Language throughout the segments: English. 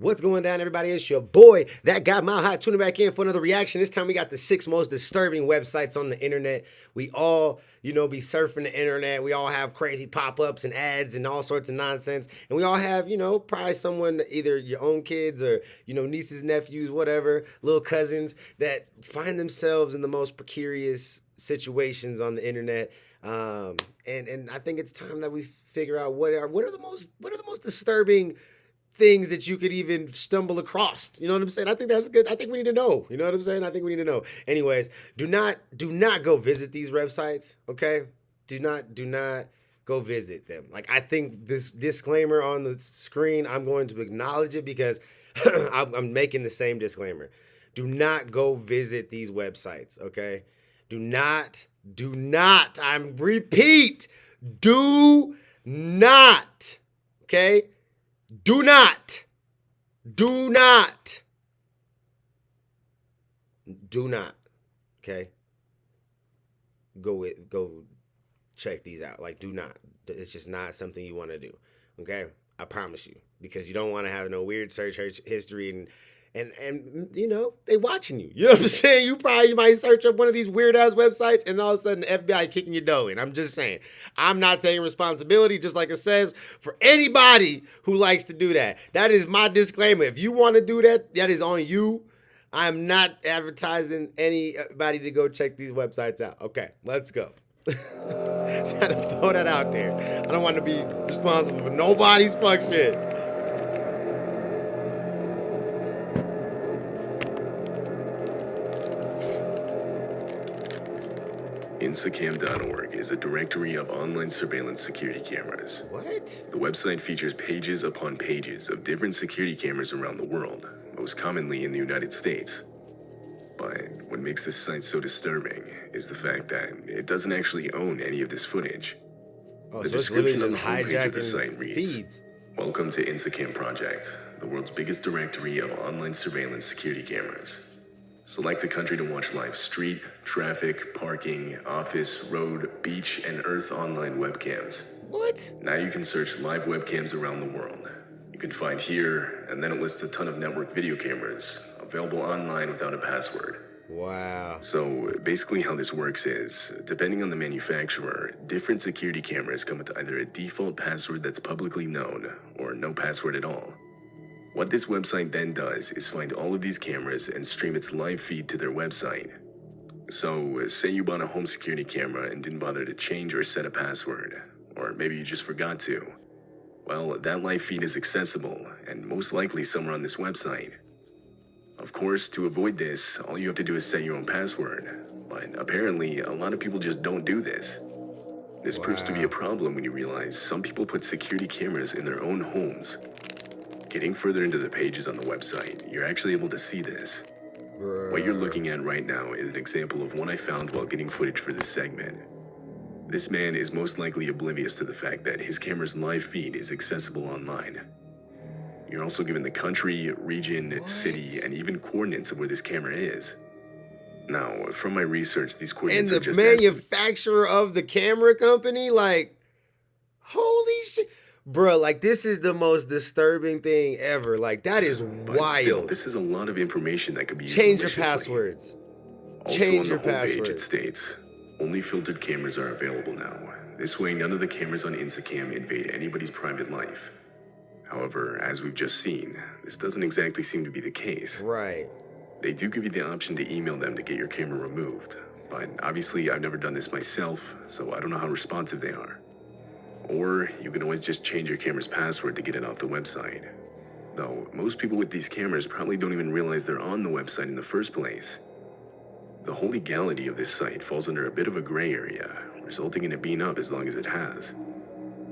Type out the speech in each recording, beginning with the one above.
What's going down, everybody? It's your boy, That Guy Mile High, tuning back in for another reaction. This time we got the 6 most disturbing websites on the internet. We all, be surfing the internet. We all have crazy pop-ups and ads and all sorts of nonsense. And we all have, probably someone, either your own kids or, nieces, nephews, whatever, little cousins that find themselves in the most precarious situations on the internet. And I think it's time that we figure out what are the most disturbing things that you could even stumble across. You know what I'm saying? I think that's good. I think we need to know. You know what I'm saying? I think we need to know. Anyways, do not go visit these websites, okay? Do not go visit them. Like, I think this disclaimer on the screen, I'm going to acknowledge it because I'm making the same disclaimer. Do not go visit these websites, okay? Do not, I repeat, do not, okay? Do not okay, go check these out. Like, do not. It's just not something you want to do, okay? I promise you, because you don't want to have no weird search history and they watching you. You know what I'm saying? You might search up one of these weird ass websites and all of a sudden the FBI kicking your dough in. I'm just saying. I'm not taking responsibility, just like it says, for anybody who likes to do that. That is my disclaimer. If you want to do that, that is on you. I'm not advertising anybody to go check these websites out. Okay, let's go. Just had to throw that out there. I don't want to be responsible for nobody's fuck shit. InstaCam.org is a directory of online surveillance security cameras. What? The website features pages upon pages of different security cameras around the world, most commonly in the United States. But what makes this site so disturbing is the fact that it doesn't actually own any of this footage. Oh, The so it's literally description on just the homepage of the hijacking site reads, feeds. "Welcome to InstaCam Project, the world's biggest directory of online surveillance security cameras. Select a country to watch live street, traffic, parking, office, road, beach, and earth online webcams." What? Now you can search live webcams around the world. You can find here, and then it lists a ton of network video cameras available online without a password. Wow. So basically how this works is, depending on the manufacturer, different security cameras come with either a default password that's publicly known or no password at all. What this website then does is find all of these cameras and stream its live feed to their website. So, say you bought a home security camera and didn't bother to change or set a password, or maybe you just forgot to. Well, that live feed is accessible, and most likely somewhere on this website. Of course, to avoid this, all you have to do is set your own password, but apparently a lot of people just don't do this. This proves to be a problem when you realize some people put security cameras in their own homes. Getting further into the pages on the website, you're actually able to see this. What you're looking at right now is an example of one I found while getting footage for this segment. This man is most likely oblivious to the fact that his camera's live feed is accessible online. You're also given the country, region, city, and even coordinates of where this camera is. Now, from my research, these coordinates And are the just manufacturer of the camera company, like, holy shit. Bro, like, this is the most disturbing thing ever. Like, that is wild. Still, this is a lot of information that could be used Change your maliciously. passwords. Also Change on the your homepage it passwords. states, only filtered cameras are available now. This way, none of the cameras on InstaCam invade anybody's private life. However, as we've just seen, this doesn't exactly seem to be the case. Right. They do give you the option to email them to get your camera removed, but obviously I've never done this myself, so I don't know how responsive they are. Or you can always just change your camera's password to get it off the website. Though most people with these cameras probably don't even realize they're on the website in the first place. The whole legality of this site falls under a bit of a gray area, resulting in it being up as long as it has.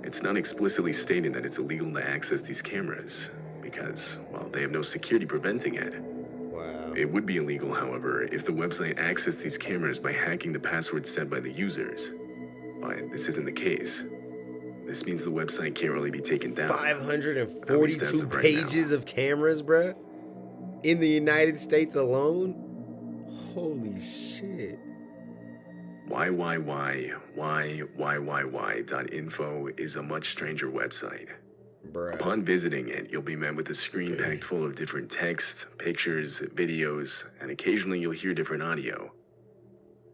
It's not explicitly stated that it's illegal to access these cameras, because, well, they have no security preventing it. Wow. It would be illegal, however, if the website accessed these cameras by hacking the passwords set by the users. But this isn't the case. This means the website can't really be taken down. 542 pages of cameras, bruh, in the United States alone? Holy shit. WhyWhyWhy.info is a much stranger website. Bruh. Upon visiting it, you'll be met with a screen packed full of different text, pictures, videos, and occasionally you'll hear different audio.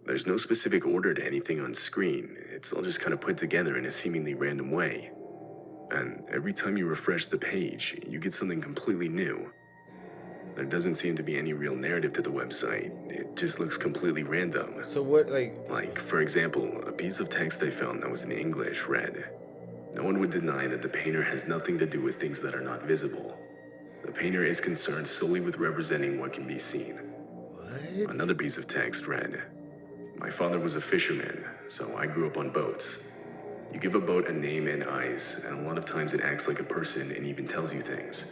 There's no specific order to anything on screen. It's all just kind of put together in a seemingly random way. And every time you refresh the page, you get something completely new. There doesn't seem to be any real narrative to the website. It just looks completely random. So what, Like, for example, a piece of text I found that was in English read, "No one would deny that the painter has nothing to do with things that are not visible. The painter is concerned solely with representing what can be seen." what? Another piece of text read, "My father was a fisherman, so I grew up on boats. You give a boat a name and eyes, and a lot of times it acts like a person and even tells you things.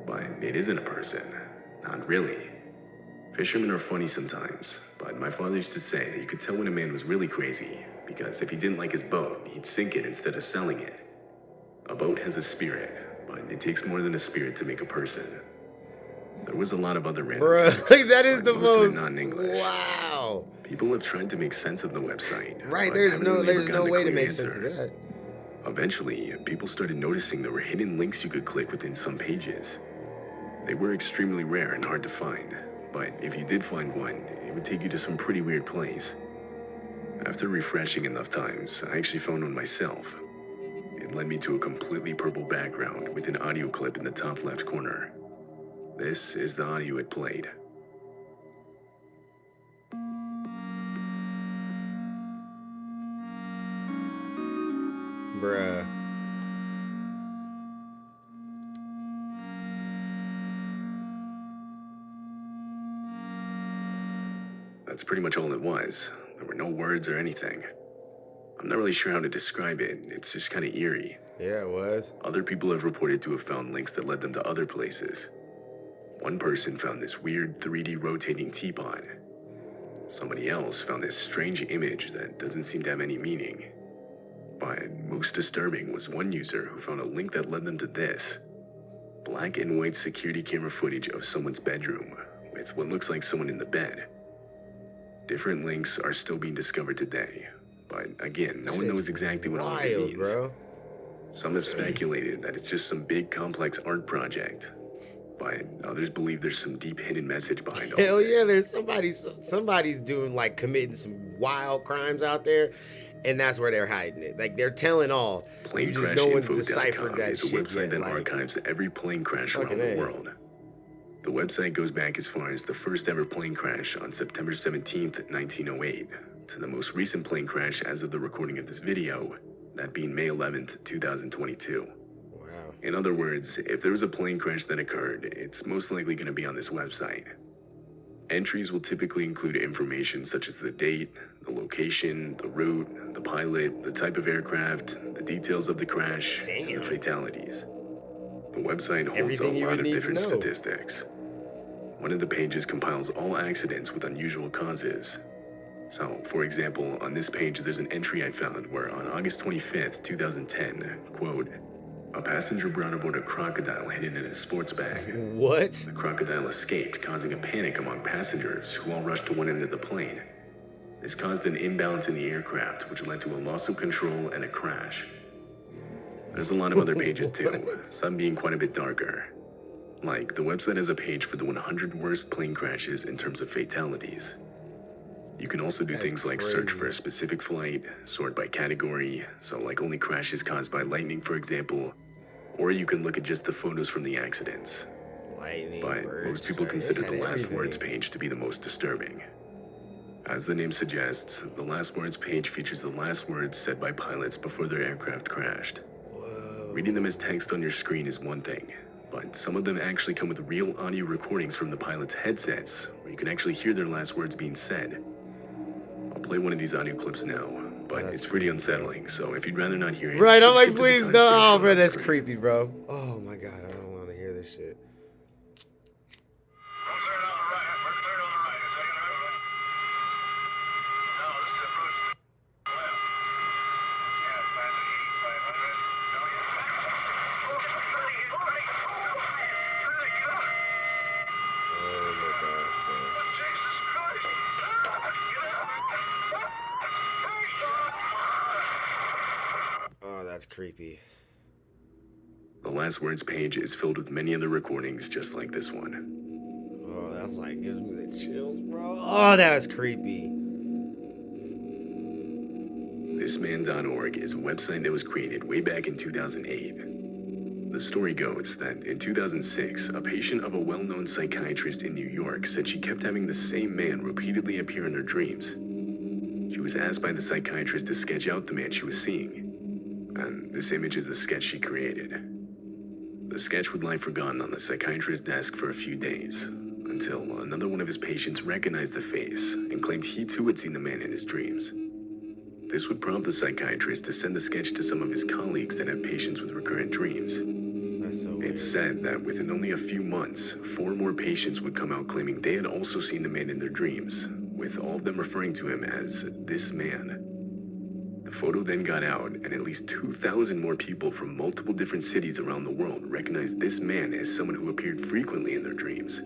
But it isn't a person. Not really. Fishermen are funny sometimes, but my father used to say that you could tell when a man was really crazy, because if he didn't like his boat, he'd sink it instead of selling it. A boat has a spirit, but it takes more than a spirit to make a person." There was a lot of other random Bruh, text, like that is but the most of it most. not in English. Wow. People have tried to make sense of the website. Right, but there's haven't no really ever there's no gotten a way to clear make sense of answer. that. Eventually, people started noticing there were hidden links you could click within some pages. They were extremely rare and hard to find, but if you did find one, it would take you to some pretty weird place. After refreshing enough times, I actually found one myself. It led me to a completely purple background with an audio clip in the top left corner. This is the audio it played. Bruh. That's pretty much all it was. There were no words or anything. I'm not really sure how to describe it. It's just kind of eerie. Yeah, it was. Other people have reported to have found links that led them to other places. One person found this weird 3D rotating teapot. Somebody else found this strange image that doesn't seem to have any meaning. But most disturbing was one user who found a link that led them to this. Black and white security camera footage of someone's bedroom, with what looks like someone in the bed. Different links are still being discovered today, but again, no one knows exactly what all of it Wild, means. bro. Some have speculated that it's just some big complex art project, but others believe there's some deep hidden message behind all Hell of it. yeah, there's somebody's doing like committing some wild crimes out there, and that's where they're hiding it. Like they're telling all. You just no one's deciphered PlaneCrashInfo.com that is a shit website yet. that Like, archives every plane crash around fucking the A. world. The website goes back as far as the first ever plane crash on September 17th, 1908, to the most recent plane crash as of the recording of this video, that being May 11th, 2022. wow. In other words, if there was a plane crash that occurred, it's most likely going to be on this website. Entries will typically include information such as the date, the location, the route, the pilot, the type of aircraft, the details of the crash, and the Damn. fatalities. The website holds Everything a you lot would of need to different know. statistics. One of the pages compiles all accidents with unusual causes. So, for example, on this page there's an entry I found where on August 25th, 2010, quote, "A passenger brought aboard a crocodile hidden in a sports bag. What? The crocodile escaped, causing a panic among passengers who all rushed to one end of the plane. This caused an imbalance in the aircraft, which led to a loss of control and a crash." There's a lot of other pages too, What? some being quite a bit darker. Like, the website has a page for the 100 worst plane crashes in terms of fatalities. You can also do That's things like search crazy. for a specific flight, sort by category, so like only crashes caused by lightning, for example, or you can look at just the photos from the accidents. Lightning, But birds, most people right? consider They the had last everything. words page to be the most disturbing. As the name suggests, the last words page features the last words said by pilots before their aircraft crashed. Whoa. Reading them as text on your screen is one thing, but some of them actually come with real audio recordings from the pilots' headsets, where you can actually hear their last words being said. I'll play one of these audio clips now, but That's it's pretty creepy, bro. unsettling, so if you'd rather not hear it... Right, I'm just like, skip to the please timestamp no. Oh, shown bro, on that's screen. creepy, bro. Oh my god, I don't want to hear this shit. Oh my gosh, bro. Oh, that's creepy. The last words page is filled with many other recordings just like this one. Oh, that's like gives me the chills, bro. Oh, that's creepy. Thisman.org is a website that was created way back in 2008. The story goes that in 2006, a patient of a well-known psychiatrist in New York said she kept having the same man repeatedly appear in her dreams. She was asked by the psychiatrist to sketch out the man she was seeing, and this image is the sketch she created. The sketch would lie forgotten on the psychiatrist's desk for a few days, until another one of his patients recognized the face and claimed he too had seen the man in his dreams. This would prompt the psychiatrist to send the sketch to some of his colleagues that have patients with recurrent dreams. That's so weird. It's said that within only a few months, 4 more patients would come out claiming they had also seen the man in their dreams, with all of them referring to him as this man. The photo then got out, and at least 2,000 more people from multiple different cities around the world recognized this man as someone who appeared frequently in their dreams.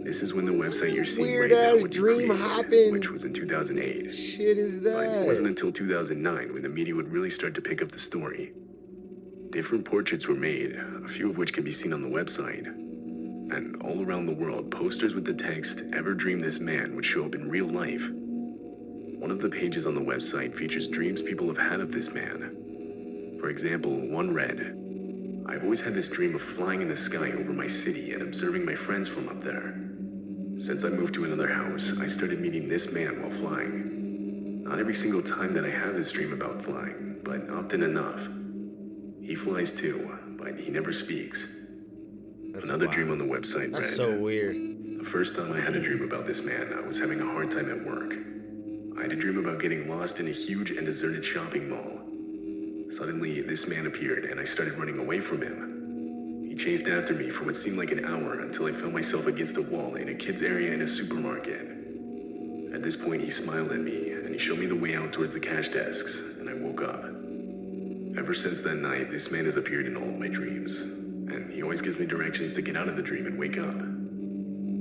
This is when the website you're seeing right now Weird-ass would be dream created, hopping. which was in 2008. Shit is But it wasn't that? until 2009 when the media would really start to pick up the story. Different portraits were made, a few of which can be seen on the website. And all around the world, posters with the text, "Ever dream this man," would show up in real life. One of the pages on the website features dreams people have had of this man. For example, one read, "I've always had this dream of flying in the sky over my city and observing my friends from up there. Since I moved to another house, I started meeting this man while flying. Not every single time that I have this dream about flying, but often enough. He flies too, but he never speaks." That's Another wild. dream on the website That's read, so weird. "The first time I had a dream about this man, I was having a hard time at work. I had a dream about getting lost in a huge and deserted shopping mall. Suddenly, this man appeared and I started running away from him. He chased after me for what seemed like an hour until I found myself against a wall in a kids area in a supermarket. At this point, he smiled at me and he showed me the way out towards the cash desks, and I woke up. Ever since that night, this man has appeared in all of my dreams, and he always gives me directions to get out of the dream and wake up.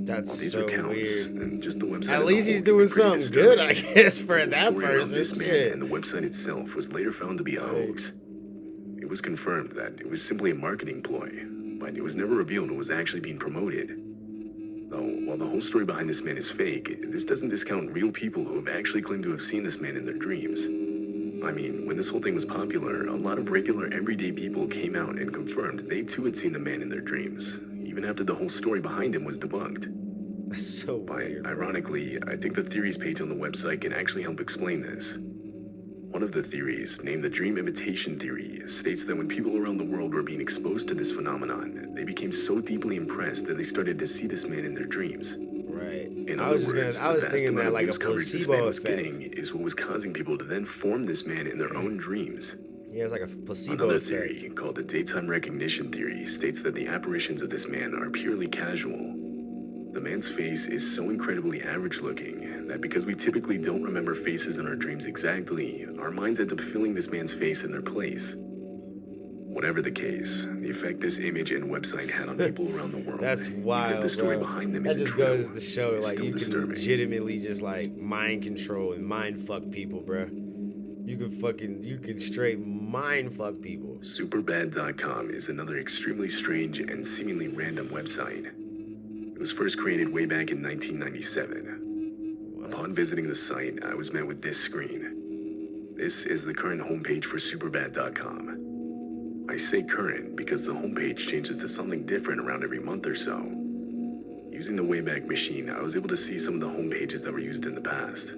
That's While these so are counts, weird. and just the website At as a least he's whole can doing be pretty something good, I disturbing. guess, for The that story around person. this man Shit. and the website itself was later found to be a hoax. It was confirmed that it was simply a marketing ploy, but it was never revealed what was actually being promoted. Though, while the whole story behind this man is fake, this doesn't discount real people who have actually claimed to have seen this man in their dreams. I mean, when this whole thing was popular, a lot of regular, everyday people came out and confirmed they too had seen the man in their dreams, even after the whole story behind him was debunked. That's so But weird. bro. ironically, I think the theories page on the website can actually help explain this. One of the theories, named the dream imitation theory, states that when people around the world were being exposed to this phenomenon, they became so deeply impressed that they started to see this man in their dreams. Right. In I other was just words, I was the vast thinking amount that of like a news coverage this man placebo was effect. getting is what was causing people to then form this man in their own dreams. Yeah, it's like a placebo Another effect. theory, called the daytime recognition theory, states that the apparitions of this man are purely casual. The man's face is so incredibly average looking that because we typically don't remember faces in our dreams exactly, our minds end up filling this man's face in their place. Whatever the case, the effect this image and website had on people around the world, That's even if wild, the story bro. behind them That isn't just true, goes to show, is like, still you can disturbing. legitimately just, like, mind control and mind fuck people, bro. You can straight mind fuck people. Superbad.com is another extremely strange and seemingly random website. It was first created way back in 1997. What? Upon visiting the site, I was met with this screen. This is the current homepage for Superbad.com. I say current because the homepage changes to something different around every month or so. Using the Wayback Machine, I was able to see some of the homepages that were used in the past.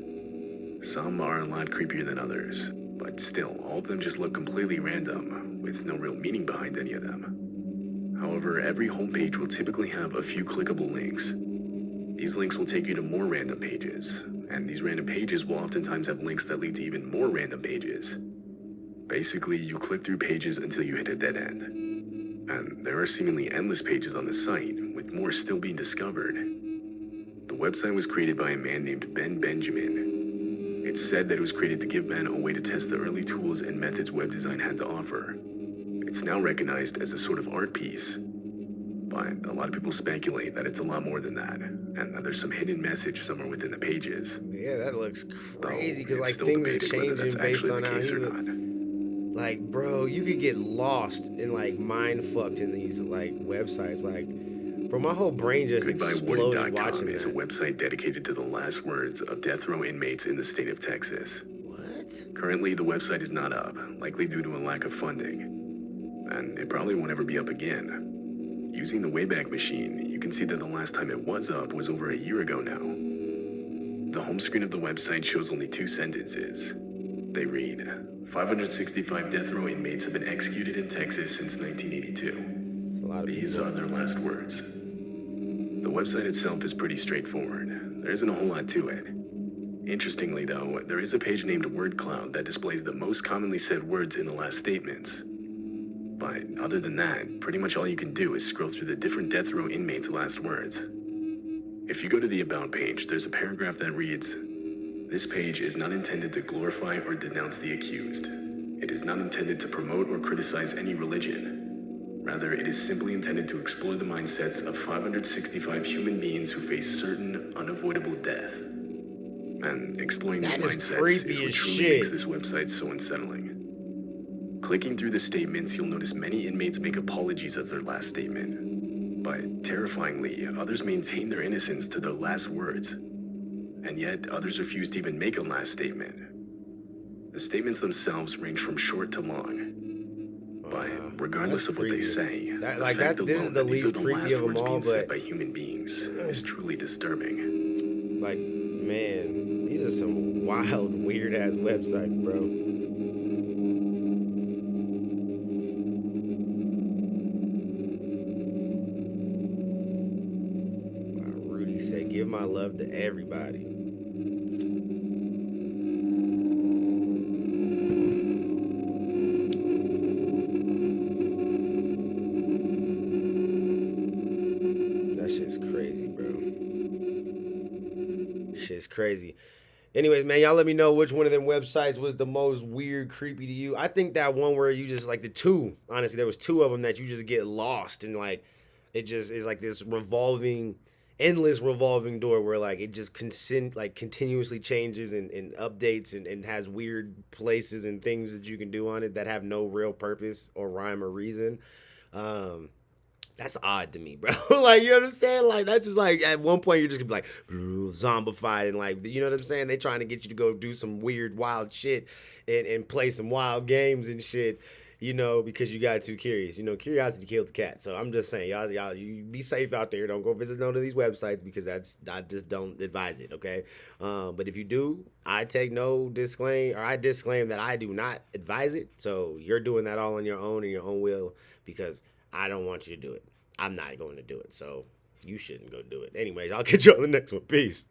Some are a lot creepier than others, but still, all of them just look completely random, with no real meaning behind any of them. However, every homepage will typically have a few clickable links. These links will take you to more random pages, and these random pages will oftentimes have links that lead to even more random pages. Basically, you click through pages until you hit a dead end. And there are seemingly endless pages on the site, with more still being discovered. The website was created by a man named Ben Benjamin. It's said that it was created to give Ben a way to test the early tools and methods web design had to offer. It's now recognized as a sort of art piece. But a lot of people speculate that it's a lot more than that, and that there's some hidden message somewhere within the pages. Yeah, that looks Though crazy because it's like still things are debated whether changing that's based actually on the how case he or was. not. like, bro, you could get lost and like mind fucked in these like websites. Like, bro, my whole brain just exploded watching GoodbyeWarden.com is a that. website dedicated to the last words of death row inmates in the state of Texas. What? Currently, the website is not up, likely due to a lack of funding, and it probably won't ever be up again. Using the Wayback Machine, you can see that the last time it was up was over a year ago now. The home screen of the website shows only 2 sentences. They read, 565 death row inmates have been executed in Texas since 1982. It's a lot of These people. are their last words. The website itself is pretty straightforward. There isn't a whole lot to it. Interestingly though, there is a page named Word Cloud that displays the most commonly said words in the last statements. But other than that, pretty much all you can do is scroll through the different death row inmates' last words. If you go to the About page, there's a paragraph that reads, "This page is not intended to glorify or denounce the accused. It is not intended to promote or criticize any religion. Rather, it is simply intended to explore the mindsets of 565 human beings who face certain unavoidable death." And exploring these That is mindsets creepy is what as truly shit. makes this website so unsettling. Clicking through the statements, you'll notice many inmates make apologies as their last statement. But terrifyingly, others maintain their innocence to their last words. And yet, others refuse to even make a last statement. The statements themselves range from short to long. But regardless That's of what they creepy. say, That- the like, fact that- this is alone the that these least are the creepy last of them words all, being said but- by human beings is truly disturbing. Like, man, these are some wild, weird ass websites, bro. Rudy said, "Give my love to everybody." That shit's crazy, bro. Shit's crazy. Anyways, man, y'all let me know which one of them websites was the most weird, creepy to you. I think that one where you just like the two. Honestly, there was 2 of them that you just get lost and like it just is like this revolving, endless revolving door where like it just continuously changes and updates and has weird places and things that you can do on it that have no real purpose or rhyme or reason. That's odd to me, bro. Like, you know what I'm saying? Like, that's just like, at one point, you're just gonna be like, zombified, and like, you know what I'm saying? They trying to get you to go do some weird, wild shit and play some wild games and shit, you know, because you got too curious. You know, curiosity killed the cat. So I'm just saying, y'all, you be safe out there. Don't go visit none of these websites because I just don't advise it, okay? But if you do, I disclaim that I do not advise it. So you're doing that all on your own and your own will because I don't want you to do it. I'm not going to do it. So you shouldn't go do it. Anyways, I'll catch you on the next one. Peace.